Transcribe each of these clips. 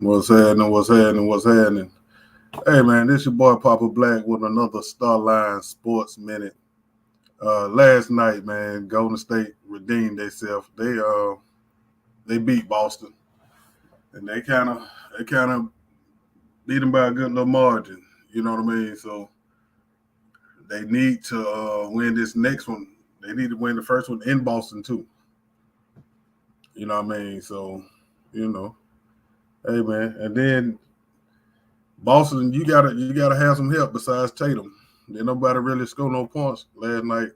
What's happening? What's happening? What's happening? Hey man, this your boy Papa Black with another STARLINE Sports Minute. Last night, man, Golden State redeemed themselves. They beat Boston, and they kind of beat them by a good little margin. You know what I mean? So they need to win this next one. They need to win the first one in Boston too. You know what I mean? So you know, hey man, and then Boston, you gotta have some help besides Tatum. Then nobody really scored no points last night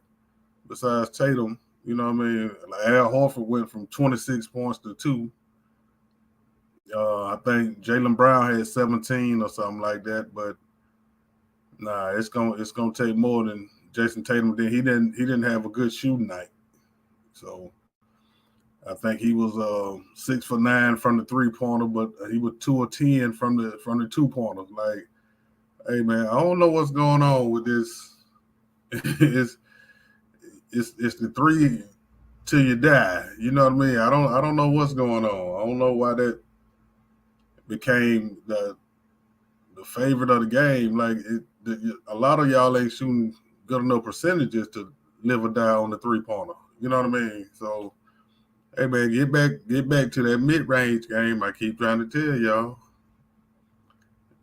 besides Tatum. You know what I mean? Like Al Horford went from 26 points to two. I think Jalen Brown had 17 or something like that. But nah, it's gonna take more than Jason Tatum. Then he didn't have a good shooting night. So I think he was 6 for 9 from the 3 pointer, but he was 2 of 10 from the 2 pointers. Like, hey man, I don't know what's going on with this. it's it's the three till you die. You know what I mean? I don't know what's going on. I don't know why that became the favorite of the game. Like a lot of y'all ain't shooting good enough percentages to live or die on the 3 pointer. You know what I mean? So hey man, get back to that mid range game. I keep trying to tell y'all.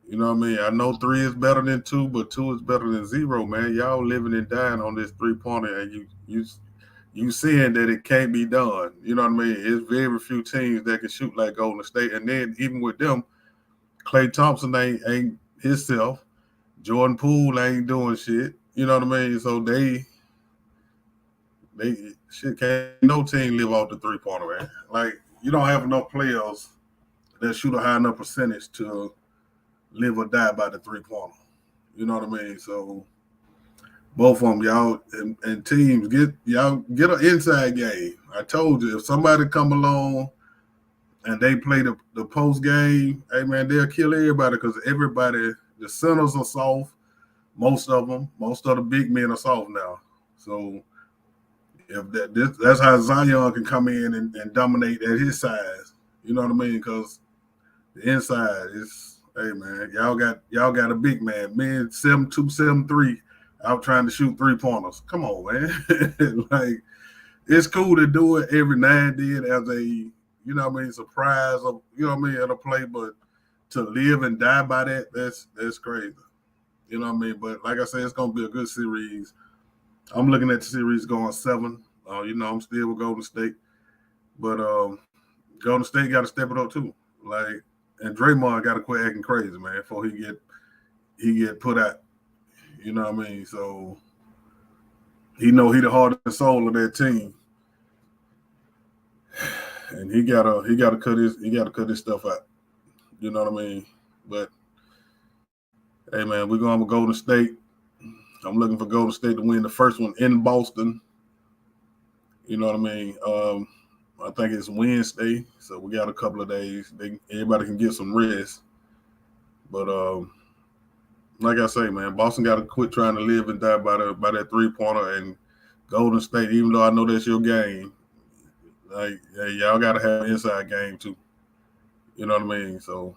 You know what I mean? I know three is better than two, but two is better than zero, man. Y'all living and dying on this 3 pointer, and you seeing that it can't be done. You know what I mean? It's very few teams that can shoot like Golden State, and then even with them, Clay Thompson ain't himself. Jordan Poole ain't doing shit. You know what I mean? So they shit can't no team live off the 3 pointer, man. Like you don't have enough players that shoot a high enough percentage to live or die by the 3 pointer. You know what I mean? So both of them, y'all and teams get an inside game. I told you if somebody come along and they play the post game, hey man, they'll kill everybody because everybody the centers are soft. Most of the big men are soft now. So if that's how Zion can come in and dominate at his size. You know what I mean? Because the inside is, hey man, y'all got a big man, 7'2", 7'3", out trying to shoot 3 pointers. Come on, man. Like it's cool to do it every now and then as a what I mean surprise of what I mean at a play, but to live and die by that's crazy. You know what I mean? But like I said, it's gonna be a good series. I'm looking at the series going seven. I'm still with Golden State, but Golden State got to step it up too. Like, and Draymond got to quit acting crazy, man, before he get put out. You know what I mean? So he the heart and soul of that team, and he gotta cut his stuff out. You know what I mean? But hey, man, we're going with Golden State. I'm looking for Golden State to win the first one in Boston. You know what I mean? I think it's Wednesday, so we got a couple of days. Everybody can get some rest. But like I say, man, Boston got to quit trying to live and die by that 3 pointer, and Golden State. Even though I know that's your game, like hey, y'all got to have an inside game too. You know what I mean? So,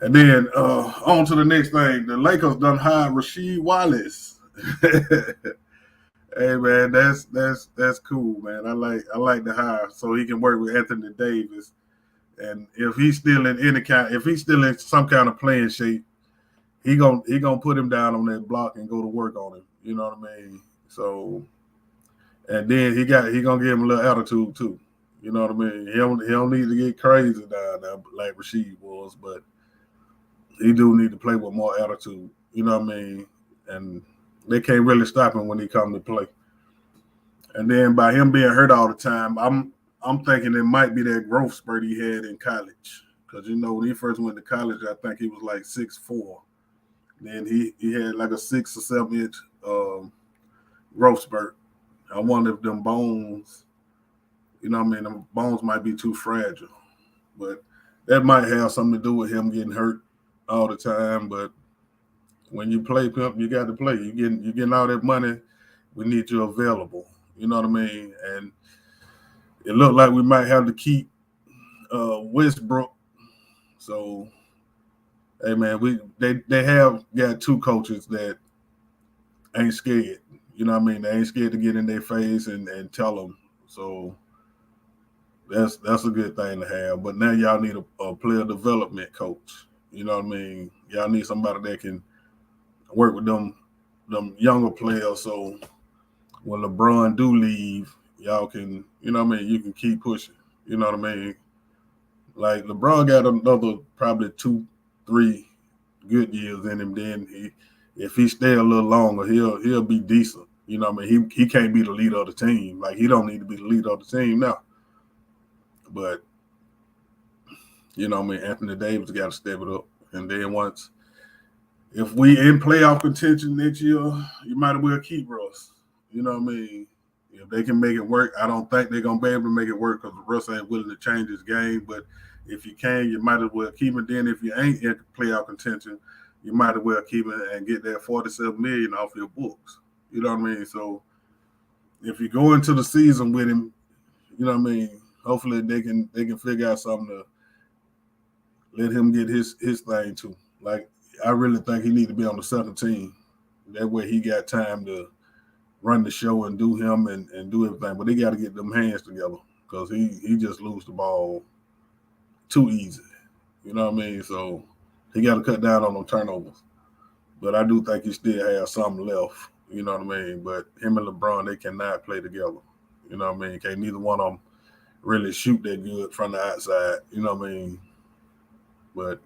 and then on to the next thing. The Lakers done hired Rasheed Wallace. Hey man, that's cool, man. I like the hire so he can work with Anthony Davis, and if he's still in some kind of playing shape, he gonna put him down on that block and go to work on him. You know what I mean? So, and then he gonna give him a little attitude too. You know what I mean? He don't need to get crazy down there like Rasheed was, but he do need to play with more attitude. You know what I mean? And they can't really stop him when he come to play. And then by him being hurt all the time, I'm thinking it might be that growth spurt he had in college. Because when he first went to college, I think he was like 6'4". Then he had like a 6 or 7 inch growth spurt. I wonder if them bones, them bones might be too fragile. But that might have something to do with him getting hurt all the time. But when you play pimp, you got to play. You getting all that money. We need you available. You know what I mean? And it looked like we might have to keep Westbrook So, hey man, they have got two coaches that ain't scared. You know what I mean? They ain't scared to get in their face and tell them. So that's a good thing to have. But now y'all need a player development coach. You know what I mean? Y'all need somebody that can work with them younger players. So when LeBron do leave, y'all can, you know what I mean? You can keep pushing. You know what I mean? Like LeBron got another probably 2, 3 good years in him. Then if he stay a little longer, he'll be decent. You know what I mean? He can't be the leader of the team. Like he don't need to be the leader of the team now. But you know what I mean? Anthony Davis got to step it up. And then once if we in playoff contention next year, you might as well keep Russ. You know what I mean? If they can make it work, I don't think they're gonna be able to make it work because Russ ain't willing to change his game. But if you can, you might as well keep it. Then if you ain't in playoff contention, you might as well keep it and get that $47 million off your books. You know what I mean? So if you go into the season with him, you know what I mean. Hopefully they can figure out something to let him get his thing too. Like I really think he need to be on the second team. That way he got time to run the show and do him and do everything. But they got to get them hands together because he just lose the ball too easy. You know what I mean? So he got to cut down on them turnovers. But I do think he still has something left. You know what I mean? But him and LeBron, they cannot play together. You know what I mean? Can't neither one of them really shoot that good from the outside. You know what I mean? But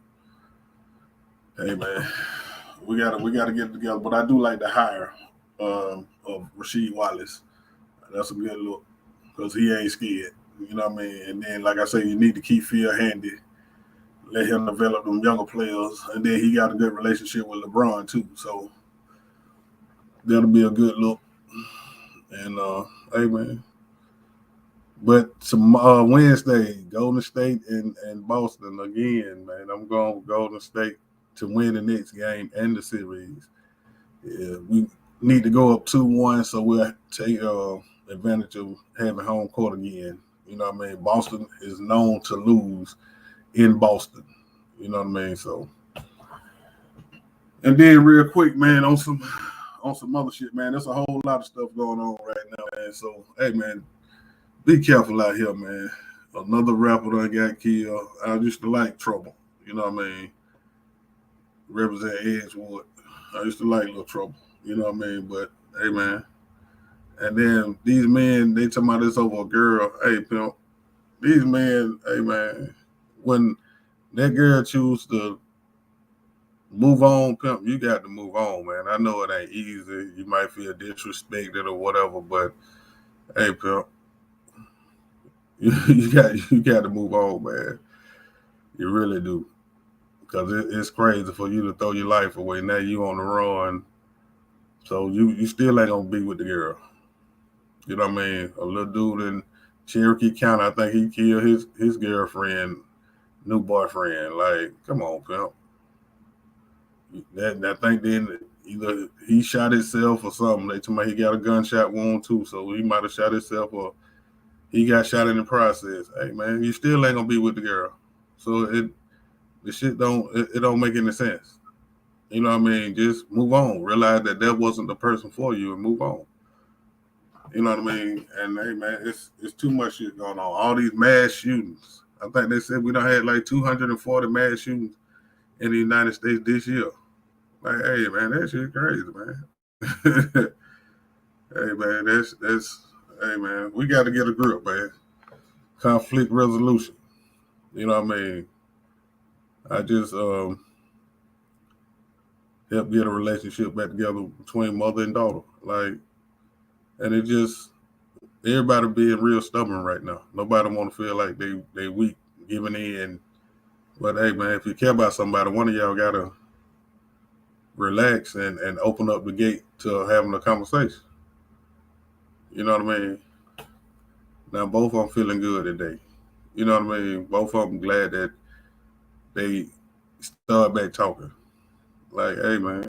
hey man, we gotta get it together. But I do like the hire of Rasheed Wallace. That's a good look because he ain't scared. You know what I mean? And then, like I say, you need to keep Phil handy, let him develop them younger players, and then he got a good relationship with LeBron too. So that'll be a good look. And hey man, but some Wednesday, Golden State and Boston again, man. I'm going with Golden State to win the next game and the series. Yeah, we need to go up 2-1, so we'll take advantage of having home court again. You know what I mean? Boston is known to lose in Boston. You know what I mean? So, and then real quick, man, on some other shit, man. There's a whole lot of stuff going on right now, man. So, hey, man, be careful out here, man. Another rapper done got killed. I used to like Trouble. You know what I mean? Represent Edgewood. I used to like Little Trouble. You know what I mean? But hey, man. And then these men, they talking about this over a girl. Hey, pimp. These men, hey, man. When that girl choose to move on, pimp, you got to move on, man. I know it ain't easy. You might feel disrespected or whatever, but hey, pimp. You got to move on, man. You really do. Because it's crazy for you to throw your life away. Now you on the run. So you still ain't going to be with the girl. You know what I mean? A little dude in Cherokee County, I think he killed his girlfriend, new boyfriend. Like, come on, pimp. I think then either he shot himself or something. They told me he got a gunshot wound too, so he might have shot himself or he got shot in the process. Hey man, you still ain't gonna be with the girl. So the shit don't make any sense. You know what I mean? Just move on. Realize that wasn't the person for you and move on. You know what I mean? And hey man, it's too much shit going on. All these mass shootings. I think they said we done had like 240 mass shootings in the United States this year. Like, hey man, that shit crazy, man. Hey man, that's hey man, we got to get a grip, man. Conflict resolution. You know what I mean? I just help get a relationship back together between mother and daughter. Like, and it just everybody being real stubborn right now. Nobody want to feel like they weak, giving in. But hey man, if you care about somebody, one of y'all gotta relax and open up the gate to having a conversation. You know what I mean? Now both of them feeling good today. You know what I mean? Both of them glad that they start back talking. Like, hey man,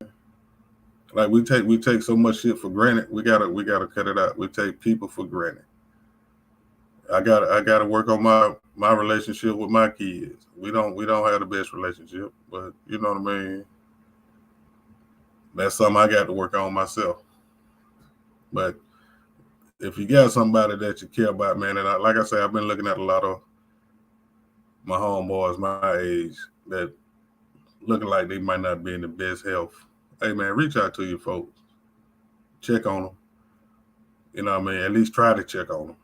like we take so much shit for granted. We gotta cut it out. We take people for granted. I got to work on my relationship with my kids. We don't have the best relationship, but you know what I mean. That's something I got to work on myself. But if you got somebody that you care about, man, and like I say, I've been looking at a lot of my homeboys my age that looking like they might not be in the best health. Hey, man, reach out to your folks, check on them. You know what I mean? At least try to check on them.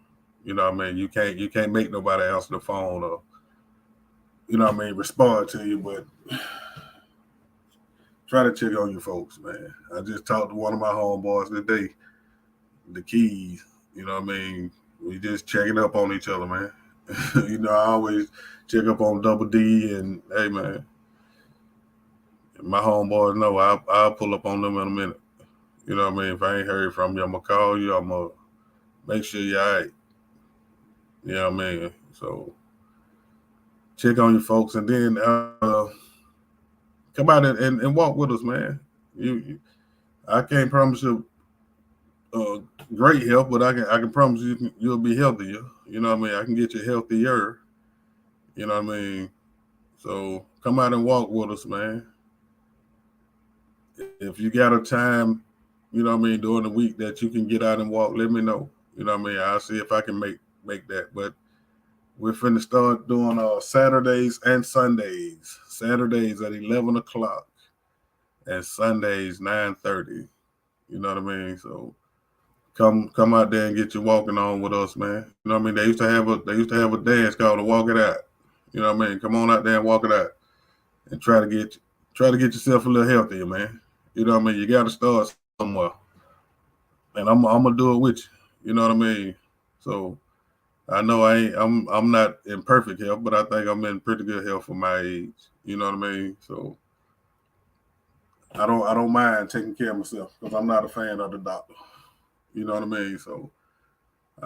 You know what I mean? You can't make nobody answer the phone or you know what I mean respond to you, but try to check on your folks, man. I just talked to one of my homeboys today, the Keys. You know what I mean? We just checking up on each other, man. You know, I always check up on Double D and hey, man, my homeboys know I'll pull up on them in a minute. You know what I mean? If I ain't heard from you, I'm gonna call you. I'm gonna make sure you're all right. You know what I mean? So check on your folks and then come out and walk with us, man. I can't promise you uh, great health, but I can promise you'll be healthier. You know what I mean? I can get you healthier. You know what I mean? So come out and walk with us, man. If you got a time, you know what I mean, during the week that you can get out and walk, let me know. You know what I mean? I'll see if I can make that. But we're finna start doing Saturdays and Sundays. Saturdays at 11 o'clock and Sundays 9:30. You know what I mean? So come out there and get your walking on with us, man. You know what I mean? They used to have a dance called the Walk It Out. You know what I mean? Come on out there and walk it out and try to get yourself a little healthier, man. You know what I mean? You got to start somewhere, and I'm gonna do it with you. You know what I mean? So I know I'm not in perfect health, but I think I'm in pretty good health for my age. You know what I mean? So I don't mind taking care of myself because I'm not a fan of the doctor. You know what I mean? So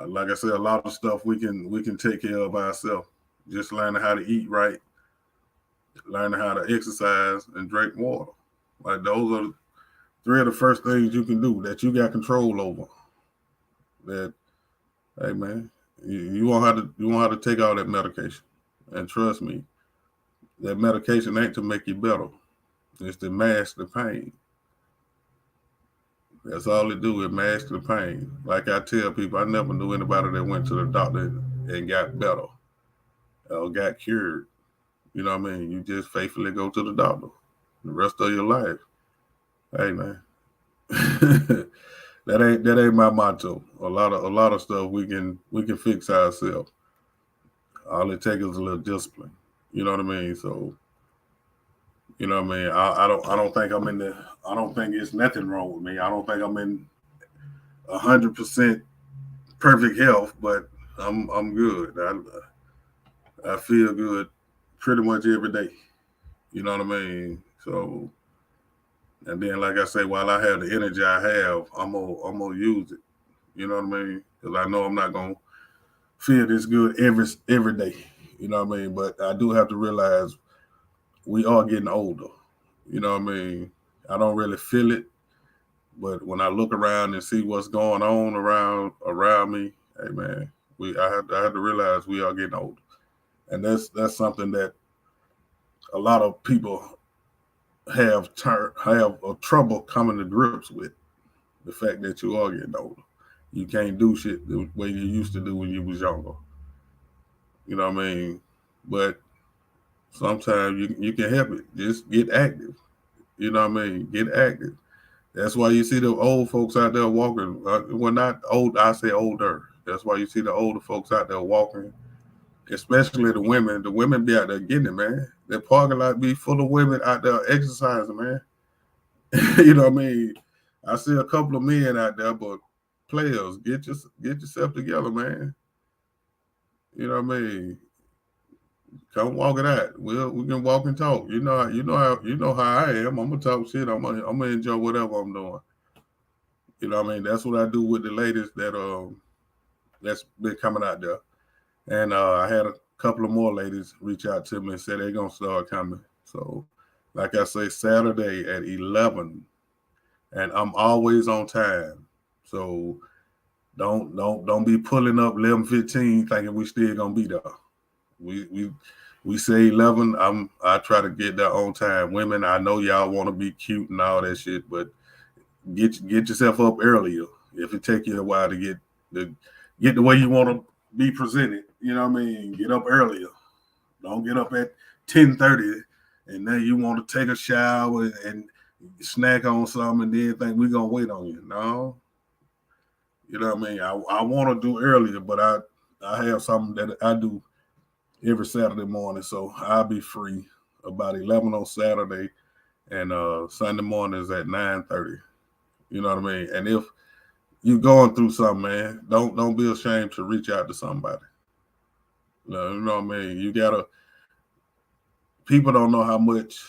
like I said, a lot of stuff we can take care of ourselves. Just learning how to eat right, learning how to exercise and drink water. Like those are three of the first things you can do that you got control over. That hey man, you won't have to take all that medication. And trust me, that medication ain't to make you better. It's to mask the pain. That's all it do. It masks the pain. Like I tell people, I never knew anybody that went to the doctor and got better or got cured. You know what I mean? You just faithfully go to the doctor the rest of your life. Hey man, that ain't my motto. A lot of stuff we can fix ourselves. All it takes is a little discipline. You know what I mean? So you know what I mean. I don't think I'm in the. I don't think it's nothing wrong with me. I don't think I'm in 100% perfect health, but I'm good. I feel good pretty much every day. You know what I mean? So and then like I say, while I have the energy I have, I'm gonna use it. You know what I mean? Because I know I'm not gonna feel this good every day. You know what I mean? But I do have to realize we are getting older. You know what I mean? I don't really feel it, but when I look around and see what's going on around me, hey man, I have to realize we are getting older, and that's something that a lot of people have a trouble coming to grips with the fact that you are getting older. You can't do shit the way you used to do when you was younger. You know what I mean? But sometimes you can help it. Just get active. You know what I mean? Get active. That's why you see the old folks out there walking. Well, not old. I say older. That's why you see the older folks out there walking, especially the women. The women be out there getting it, man. The parking lot be full of women out there exercising, man. You know what I mean? I see a couple of men out there, but players, get yourself together, man. You know what I mean? Come walk it out. We can walk and talk. You know how I am. I'm gonna talk shit. I'm gonna enjoy whatever I'm doing. You know what I mean? That's what I do with the ladies that's been coming out there. And I had a couple of more ladies reach out to me and say they're gonna start coming. So, like I say, Saturday at 11, and I'm always on time. So Don't be pulling up 11:15 thinking we still gonna be there. We we we say 11. I try to get there on time. Women, I know y'all want to be cute and all that shit, but get yourself up earlier. If it take you a while to the get the way you want to be presented, you know what I mean. Get up earlier. Don't get up at 10:30 and then you want to take a shower and snack on something and then think we're gonna wait on you. No, you know what I mean. I want to do earlier, but I have something that I do every Saturday morning, so I'll be free about 11 on Saturday and Sunday mornings at 9:30. You know what I mean. And if you're going through something, man, don't be ashamed to reach out to somebody. You know what I mean. You gotta. People don't know how much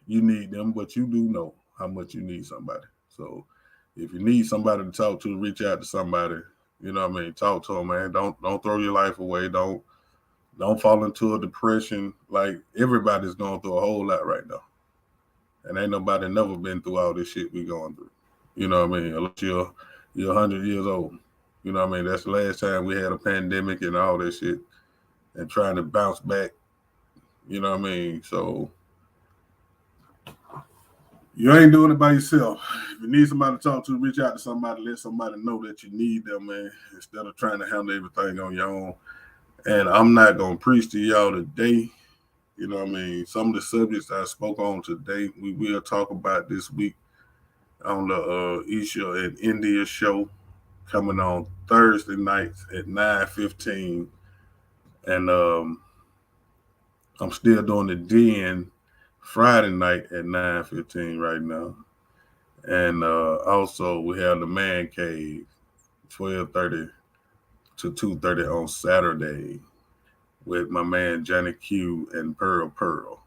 you need them, but you do know how much you need somebody. So if you need somebody to talk to, reach out to somebody. You know what I mean. Talk to them, man. Don't throw your life away. Don't fall into a depression. Like everybody's going through a whole lot right now, and ain't nobody never been through all this shit we going through. You know what I mean? Unless you're 100 years old. You know what I mean? That's the last time we had a pandemic and all that shit, and trying to bounce back. You know what I mean? So you ain't doing it by yourself. If you need somebody to talk to, reach out to somebody, let somebody know that you need them, man, instead of trying to handle everything on your own. And I'm not gonna preach to y'all today. You know what I mean? Some of the subjects I spoke on today, we will talk about this week on the Isha and India show coming on Thursday nights at 9:15. And I'm still doing the Den Friday night at 9:15 right now. And also we have the Man Cave 12:30 to 2:30 on Saturday with my man Johnny Q and Pearl Pearl.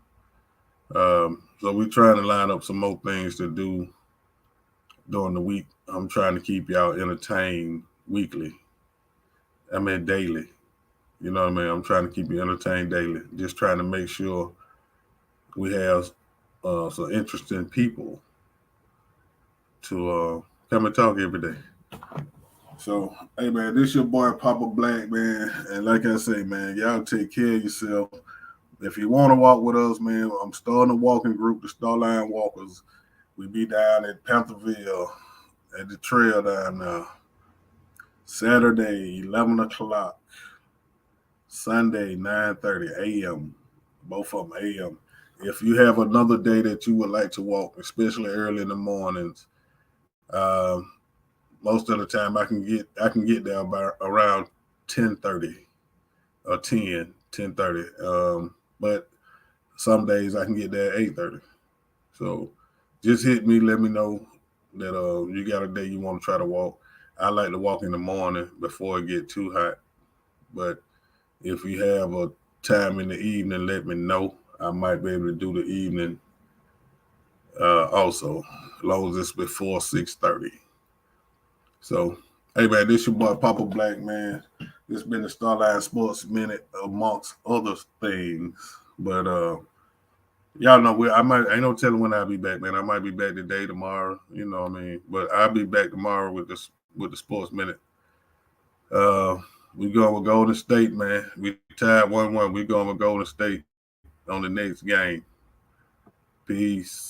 So we're trying to line up some more things to do during the week. I'm trying to keep y'all entertained weekly. I mean daily. You know what I mean? I'm trying to keep you entertained daily. Just trying to make sure we have some interesting people to come and talk every day. So, hey man, this your boy Papa Black, man. And like I say, man, y'all take care of yourself. If you want to walk with us, man, I'm starting a walking group, the STARLINE Walkers. We be down at Pantherville at the trail down there. Saturday, 11 o'clock. Sunday, 9:30 a.m. Both of them a.m. If you have another day that you would like to walk, especially early in the mornings, most of the time I can get there by around 10:30 or 10:30. But some days I can get there at 8:30. So just hit me, let me know that you got a day you want to try to walk. I like to walk in the morning before it get too hot. But if you have a time in the evening, let me know. I might be able to do the evening also, as long as it's before 6:30. So, hey man, this your boy Papa Black, man. This been the STARLINE Sports Minute amongst other things. But y'all know I might ain't no telling when I'll be back, man. I might be back today, tomorrow, you know what I mean? But I'll be back tomorrow with the Sports Minute. Uh we going with Golden State, man. We tied 1-1. We going with Golden State on the next game. Peace.